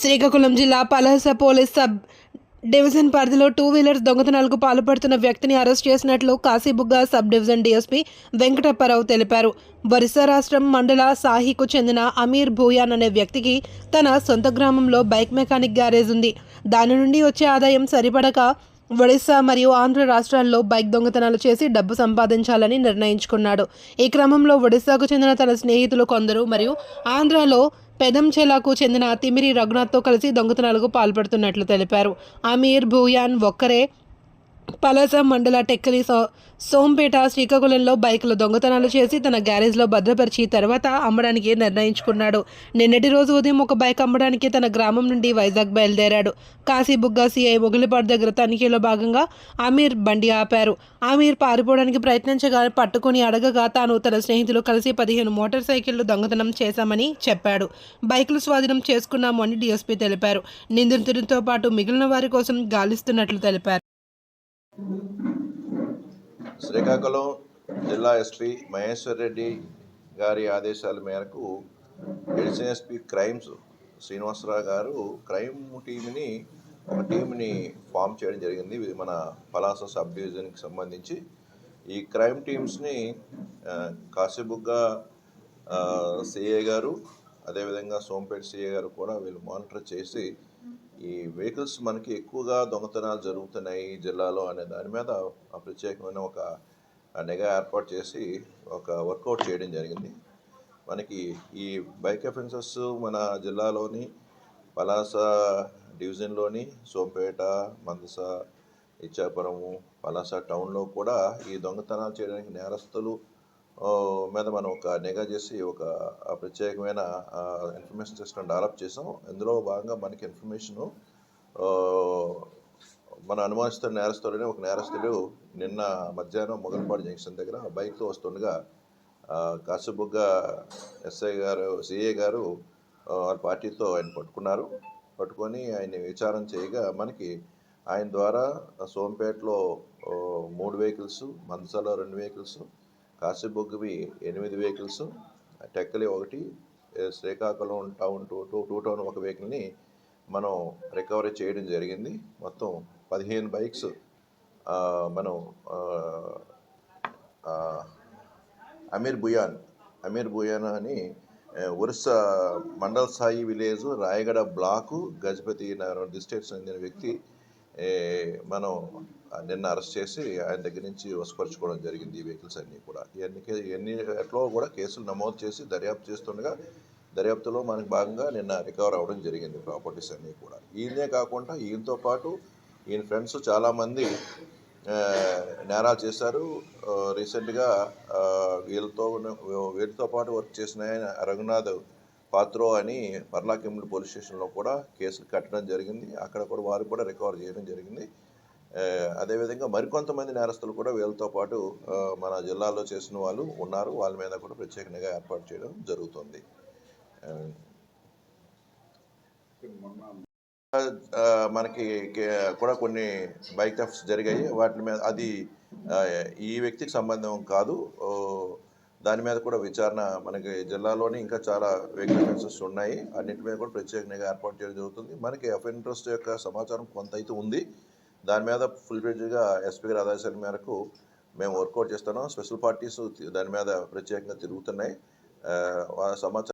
శ్రీకాకుళం జిల్లా Palasa police sub division పరిధిలో two wheelers దొంగతనాలకు పాల్పడుతున్న వ్యక్తిని అరెస్ట్ చేసినట్లు Kashibugga sub division DSP Venkatappa Rao తెలిపారు. ఒరిస్సా రాష్ట్రం మండల సాహికు చెందిన అమీర్ భూయాన్ అనే వ్యక్తికి తన సొంత గ్రామంలో బైక్ మెకానిక్ గ్యారేజ్ ఉంది. దాని నుండి వచ్చే ఆదాయం సరిపడక ఒడిశా మరియు ఆంధ్ర రాష్ట్రాల్లో బైక్ దొంగతనాలు చేసి డబ్బు సంపాదించాలని నిర్ణయించుకున్నాడు. ఈ క్రమంలో ఒడిశాకు చెందిన తన స్నేహితులు కొందరు మరియు ఆంధ్రాలో పెదంచెలకు చెందిన తిమిరి రఘునాథ్తో కలిసి దొంగతనాలకు పాల్పడుతున్నట్లు తెలిపారు. అమీర్ భూయాన్ ఒక్కరే పలాస మండల టెక్కలి సోంపేట శ్రీకాకుళంలో బైకులు దొంగతనాలు చేసి తన గ్యారేజ్లో భద్రపరిచి తర్వాత అమ్మడానికి నిర్ణయించుకున్నాడు. నిన్నటి రోజు ఉదయం ఒక బైక్ అమ్మడానికి తన గ్రామం నుండి వైజాగ్ బయలుదేరాడు. కాశీబుగ్గ సిఐ మొగిలిపాడు దగ్గర తనిఖీలో భాగంగా అమీర్ బండి ఆపారు. అమీర్ పారిపోవడానికి ప్రయత్నించగా పట్టుకుని అడగగా తాను తన స్నేహితులు కలిసి 15 మోటార్ సైకిళ్లు దొంగతనం చేశామని చెప్పాడు. బైకులు స్వాధీనం చేసుకున్నాము అని డీఎస్పీ తెలిపారు. నిందితుడితో పాటు మిగిలిన వారి కోసం గాలిస్తున్నట్లు తెలిపారు. శ్రీకాకుళం జిల్లా ఎస్పీ మహేశ్వర్ రెడ్డి గారి ఆదేశాల మేరకు ఎడిషన్ ఎస్పీ క్రైమ్స్ శ్రీనివాసరావు గారు క్రైమ్ టీంని ఫామ్ చేయడం జరిగింది. మన పలాస సబ్ డివిజన్కి సంబంధించి ఈ క్రైమ్ టీమ్స్ని కాశీబుగ్గ సిఏ గారు అదేవిధంగా సోంపేట సిఏ గారు కూడా వీళ్ళు మానిటర్ చేసి ఈ వెహికల్స్ మనకి ఎక్కువగా దొంగతనాలు జరుగుతున్నాయి ఈ జిల్లాలో అనే దాని మీద ప్రత్యేకమైన ఒక నిఘా ఏర్పాటు చేసి ఒక వర్కౌట్ చేయడం జరిగింది. మనకి ఈ బైక్ అఫెన్సెస్ మన జిల్లాలోని పలాస డివిజన్లోని సోంపేట, మందస, ఇచ్చాపురము, పలాస టౌన్లో కూడా ఈ దొంగతనాలు చేయడానికి నేరస్తులు మీద మనం ఒక నిఘా చేసి ఒక ప్రత్యేకమైన ఇన్ఫర్మేషన్ సిస్టమ్ డెవలప్ చేసాం. ఇందులో భాగంగా మనకి ఇన్ఫర్మేషను మన అనుమానిస్తున్న నేరస్తుడని ఒక నేరస్తుడు నిన్న మధ్యాహ్నం మొగల్పాడు జంక్షన్ దగ్గర బైక్తో వస్తుండగా కాశీబుగ్గ ఎస్ఐ గారు సిఏ గారు వాళ్ళ పార్టీతో ఆయన పట్టుకొని ఆయన విచారణ చేయగా మనకి ఆయన ద్వారా సోంపేటలో 3 వెహికల్స్, మందసలో 2 వెహికల్స్, కాశీబుగ్గవి 8 vehicles, Tekkali 1, Srikakulam two town 1 వెహికల్ని మనం రికవరీ చేయడం జరిగింది. మొత్తం 15 బైక్స్ మనం అమీర్ భూయాన్ అని ఒరిస్సా మండల్ సాయి విలేజ్, రాయగడ బ్లాకు, గజపతి నగరం డిస్ట్రిక్ట్స్ చెందిన వ్యక్తి మనం నిన్న అరెస్ట్ చేసి ఆయన దగ్గర నుంచి వశపరచుకోవడం జరిగింది. ఈ వెహికల్స్ అన్నీ కూడా ఎట్లో కూడా కేసులు నమోదు చేసి దర్యాప్తు చేస్తుండగా దర్యాప్తులో మనకు భాగంగా నిన్న రికవర్ అవ్వడం జరిగింది ప్రాపర్టీస్ అన్నీ కూడా. ఈయనే కాకుండా ఈయనతో పాటు ఈయన ఫ్రెండ్స్ చాలామంది నేరాలు చేశారు. రీసెంట్గా వీళ్ళతో పాటు వర్క్ చేసిన ఆయన రఘునాథ్ పాత్రో అని పర్లాకింబుల్ పోలీస్ స్టేషన్లో కూడా కేసులు కట్టడం జరిగింది. అక్కడ కూడా వారు కూడా రికవర్ చేయడం జరిగింది. అదేవిధంగా మరికొంతమంది నేరస్తులు కూడా వీళ్ళతో పాటు మన జిల్లాలో చేసిన వాళ్ళు ఉన్నారు. వాళ్ళ మీద కూడా ప్రత్యేకంగా ఏర్పాటు చేయడం జరుగుతుంది. మనకి కూడా కొన్ని బైక్ థెఫ్ట్స్ జరిగాయి. వాటి మీద అది ఈ వ్యక్తికి సంబంధం కాదు. దాని మీద కూడా విచారణ మనకి జిల్లాలోని ఇంకా చాలా వెహికల్ అఫెన్సెస్ ఉన్నాయి. అన్నింటి మీద కూడా ప్రత్యేకంగా ఏర్పాటు చేయడం జరుగుతుంది. మనకి అఫెన్సెస్ యొక్క సమాచారం కొంత అయితే ఉంది. దాని మీద ఫుల్ ఫ్లెడ్జ్గా ఎస్పీ గారి ఆదేశాల మేరకు మేము వర్కౌట్ చేస్తున్నాం. స్పెషల్ పార్టీస్ దాని మీద ప్రత్యేకంగా తిరుగుతున్నాయి. సమాచారం